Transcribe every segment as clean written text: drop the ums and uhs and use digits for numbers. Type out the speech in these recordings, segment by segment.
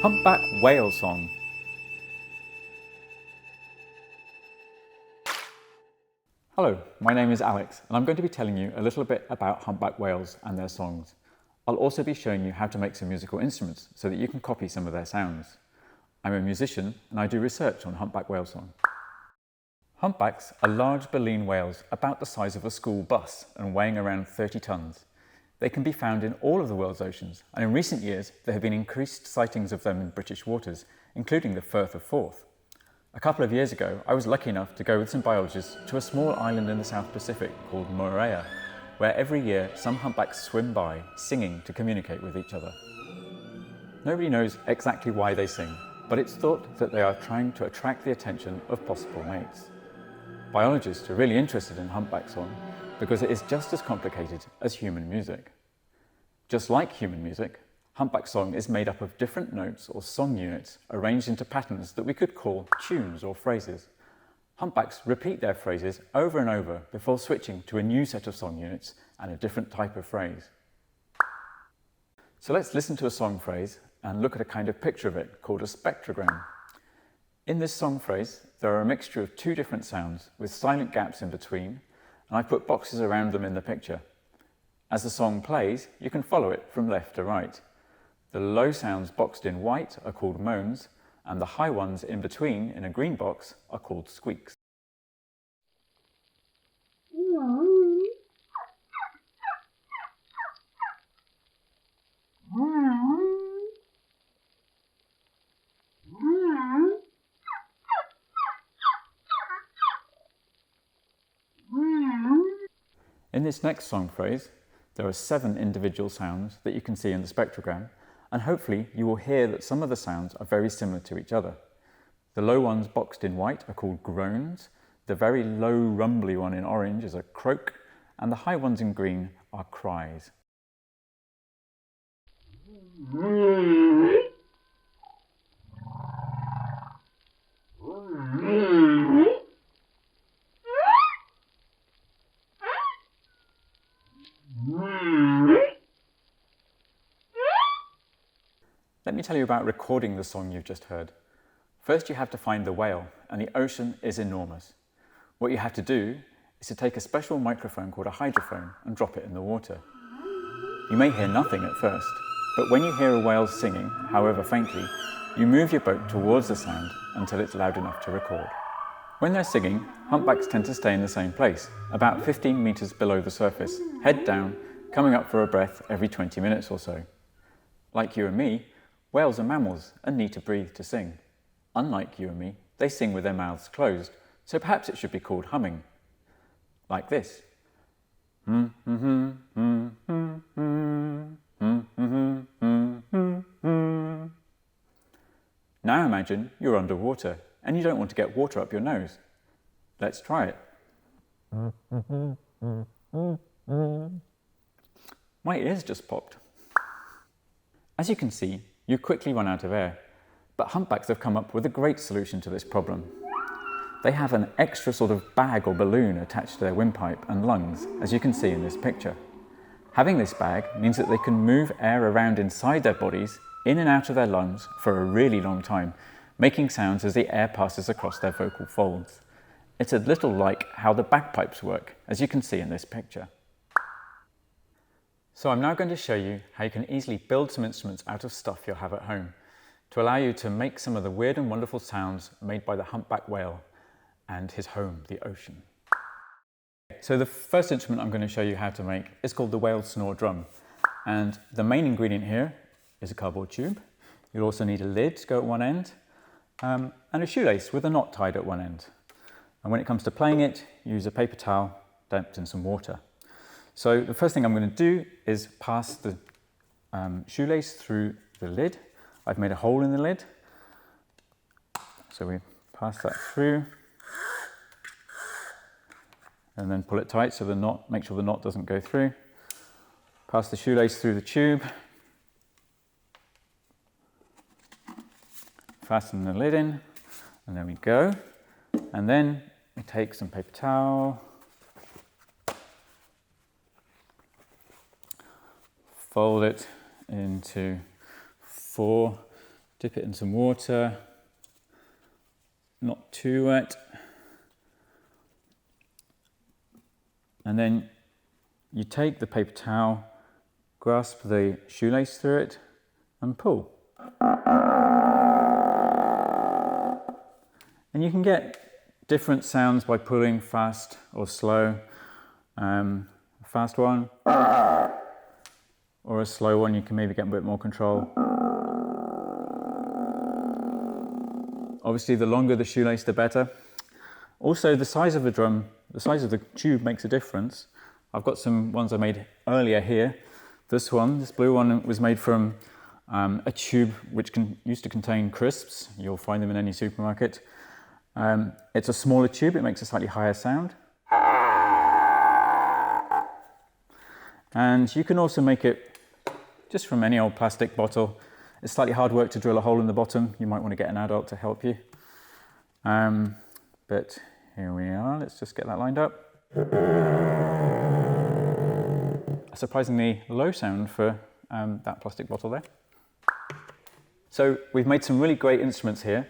Humpback whale song. Hello, my name is Alex and I'm going to be telling you a little bit about humpback whales and their songs. I'll also be showing you how to make some musical instruments so that you can copy some of their sounds. I'm a musician and I do research on humpback whale song. Humpbacks are large baleen whales about the size of a school bus and weighing around 30 tons. They can be found in all of the world's oceans, and in recent years there have been increased sightings of them in British waters, including the Firth of Forth. A couple of years ago, I was lucky enough to go with some biologists to a small island in the South Pacific called Moorea, where every year some humpbacks swim by, singing to communicate with each other. Nobody knows exactly why they sing, but it's thought that they are trying to attract the attention of possible mates. Biologists are really interested in humpback song because it is just as complicated as human music. Just like human music, humpback song is made up of different notes or song units arranged into patterns that we could call tunes or phrases. Humpbacks repeat their phrases over and over before switching to a new set of song units and a different type of phrase. So let's listen to a song phrase and look at a kind of picture of it called a spectrogram. In this song phrase, there are a mixture of two different sounds with silent gaps in between, and I've put boxes around them in the picture. As the song plays, you can follow it from left to right. The low sounds boxed in white are called moans, and the high ones in between in a green box are called squeaks. In this next song phrase, there are 7 individual sounds that you can see in the spectrogram, and hopefully you will hear that some of the sounds are very similar to each other. The low ones boxed in white are called groans, the very low rumbly one in orange is a croak, and the high ones in green are cries. Let me tell you about recording the song you've just heard. First you have to find the whale, and the ocean is enormous. What you have to do is to take a special microphone called a hydrophone and drop it in the water. You may hear nothing at first, but when you hear a whale singing, however faintly, you move your boat towards the sound until it's loud enough to record. When they're singing, humpbacks tend to stay in the same place, about 15 meters below the surface, head down, coming up for a breath every 20 minutes or so. Like you and me, whales are mammals and need to breathe to sing. Unlike you and me, they sing with their mouths closed, so perhaps it should be called humming. Like this. Now imagine you're underwater and you don't want to get water up your nose. Let's try it. My ears just popped. As you can see, you quickly run out of air, but humpbacks have come up with a great solution to this problem. They have an extra sort of bag or balloon attached to their windpipe and lungs, as you can see in this picture. Having this bag means that they can move air around inside their bodies, in and out of their lungs for a really long time, making sounds as the air passes across their vocal folds. It's a little like how the bagpipes work, as you can see in this picture. So I'm now going to show you how you can easily build some instruments out of stuff you'll have at home to allow you to make some of the weird and wonderful sounds made by the humpback whale and his home, the ocean. So the first instrument I'm going to show you how to make is called the whale snore drum. And the main ingredient here is a cardboard tube. You'll also need a lid to go at one end and a shoelace with a knot tied at one end. And when it comes to playing it, use a paper towel dipped in some water. So the first thing I'm going to do is pass the shoelace through the lid. I've made a hole in the lid. So we pass that through and then pull it tight so the knot, make sure the knot doesn't go through. Pass the shoelace through the tube. Fasten the lid in, and there we go. And then we take some paper towel, fold it into 4 dip it in some water, not too wet, and then you take the paper towel, grasp the shoelace through it and pull. And you can get different sounds by pulling fast or slow. A fast one or a slow one, you can maybe get a bit more control. Obviously, the longer the shoelace, the better. Also, the size of the drum, the size of the tube makes a difference. I've got some ones I made earlier here. This blue one, was made from a tube which used to contain crisps. You'll find them in any supermarket. It's a smaller tube, it makes a slightly higher sound. And you can also make it just from any old plastic bottle. It's slightly hard work to drill a hole in the bottom. You might want to get an adult to help you. But here we are, let's just get that lined up. A surprisingly low sound for that plastic bottle there. So we've made some really great instruments here.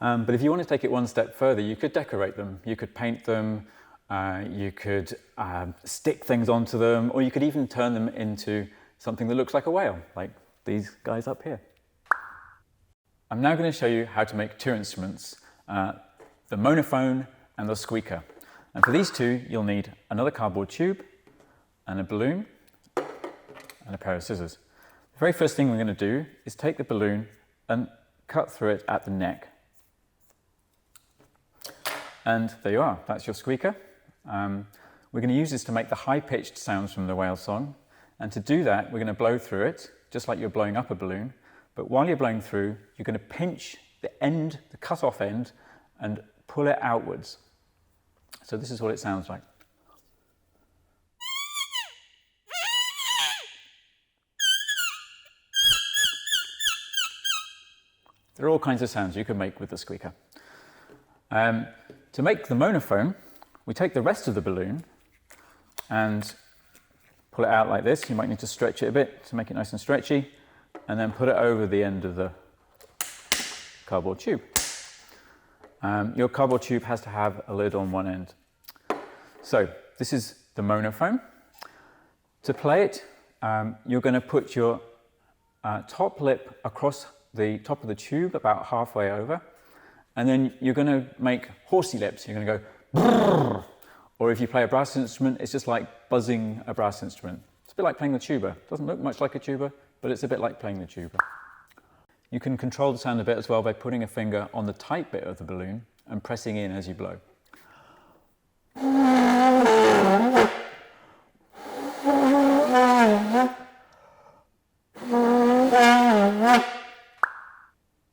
But if you want to take it one step further, you could decorate them. You could paint them, you could stick things onto them, or you could even turn them into something that looks like a whale, like these guys up here. I'm now going to show you how to make two instruments, the monophone and the squeaker. And for these two, you'll need another cardboard tube and a balloon and a pair of scissors. The very first thing we're going to do is take the balloon and cut through it at the neck. And there you are, that's your squeaker. We're going to use this to make the high-pitched sounds from the whale song. And to do that, we're going to blow through it, just like you're blowing up a balloon. But while you're blowing through, you're going to pinch the end, the cut-off end, and pull it outwards. So this is what it sounds like. There are all kinds of sounds you can make with the squeaker. To make the monophone, we take the rest of the balloon and pull it out like this. You might need to stretch it a bit to make it nice and stretchy, and then put it over the end of the cardboard tube. Your cardboard tube has to have a lid on one end. So this is the monophone. To play it, you're going to put your top lip across the top of the tube about halfway over, and then you're going to make horsey lips. You're going to go brrr. Or if you play a brass instrument, it's just like buzzing a brass instrument. It's a bit like playing the tuba. It doesn't look much like a tuba, but it's a bit like playing the tuba. You can control the sound a bit as well by putting a finger on the tight bit of the balloon and pressing in as you blow.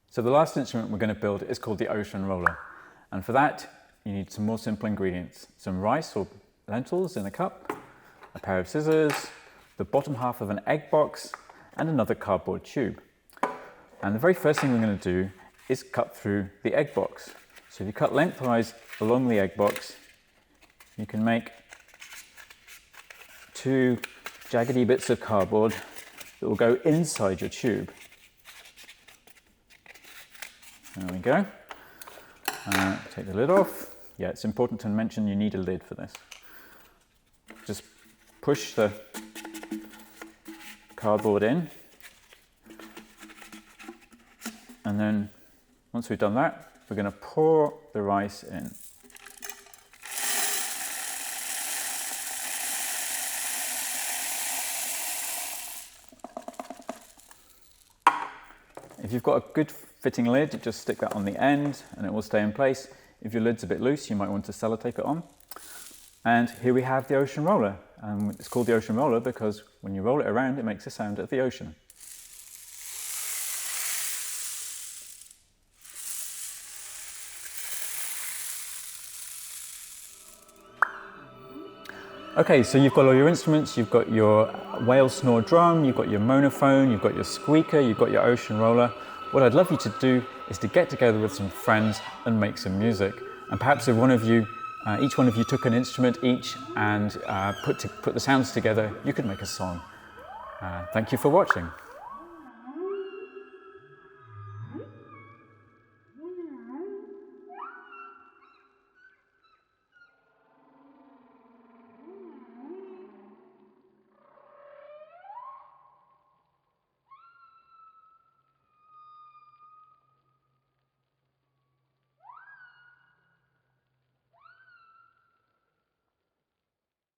So the last instrument we're going to build is called the ocean roller. And for that, you need some more simple ingredients. Some rice or lentils in a cup, a pair of scissors, the bottom half of an egg box, and another cardboard tube. And the very first thing we're going to do is cut through the egg box. So if you cut lengthwise along the egg box, you can make two jaggedy bits of cardboard that will go inside your tube. There we go. Take the lid off. Yeah, it's important to mention you need a lid for this. Just push the cardboard in. And then once we've done that, we're going to pour the rice in. If you've got a good fitting lid, just stick that on the end and it will stay in place. If your lid's a bit loose, you might want to sellotape it on. And here we have the ocean roller. It's called the ocean roller because when you roll it around, it makes a sound of the ocean. Okay, so you've got all your instruments, you've got your whale snore drum, you've got your monophone, you've got your squeaker, you've got your ocean roller. What I'd love you to do is to get together with some friends and make some music. And perhaps if each one of you took an instrument each and put the sounds together, you could make a song. Thank you for watching.